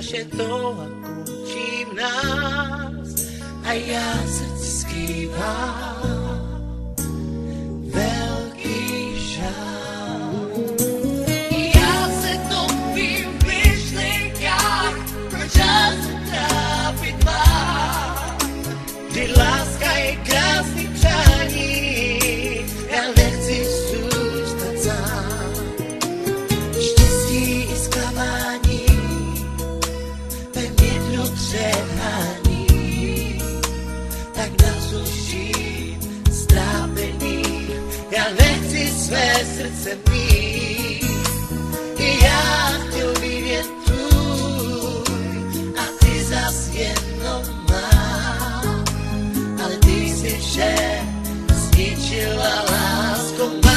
naše to a končí v nás. A já v srdci skrývám velký žál. Já se topím v myšlenkách, proč já se trápit mám, kdy láska je krásný přání, já nechci zůstat sám. Štěstí i zklamání ve mně druh přehání, tak nasluším strápení, já nechci své srdce mít. I já chtěl být jen tvůj a ty zas jenom má, ale ty jsi vše zničila láskou má.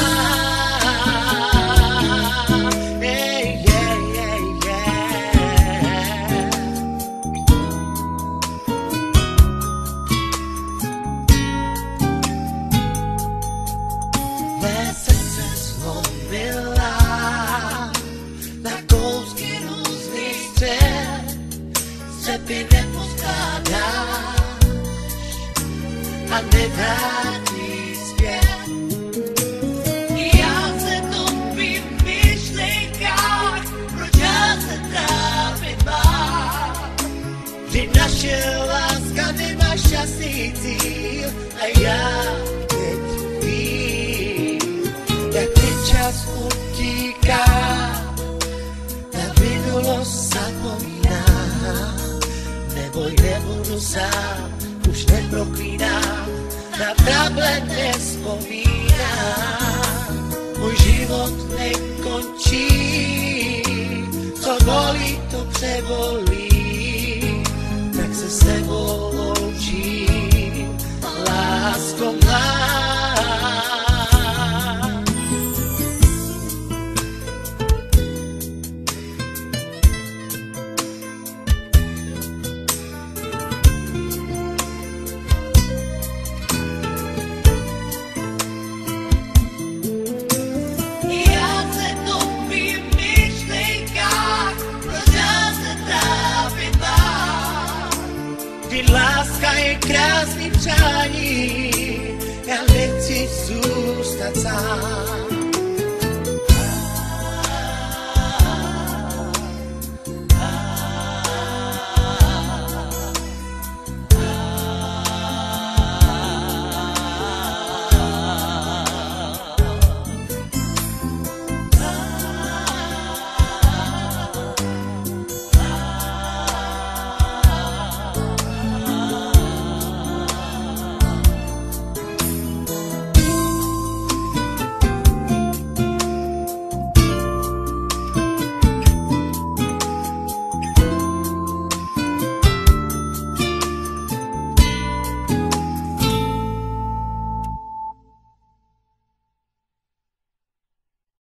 Mé srdce zlomila na kousky různých střed, střepy neposkládáš a nevrátí zpět. Já se topím v myšlenkách, proč já se trápit mám, že naše láska nemá šťastný cíl a já teď vím, jak mi čas utíká, na minulost zapomínám, neboj, nebudu sám, už neproklínám, na trable nevzpomínám. Můj život nekončí, co bolí, to přebolí, tak se s tebou loučím, lásko má. Láska je krásný přání.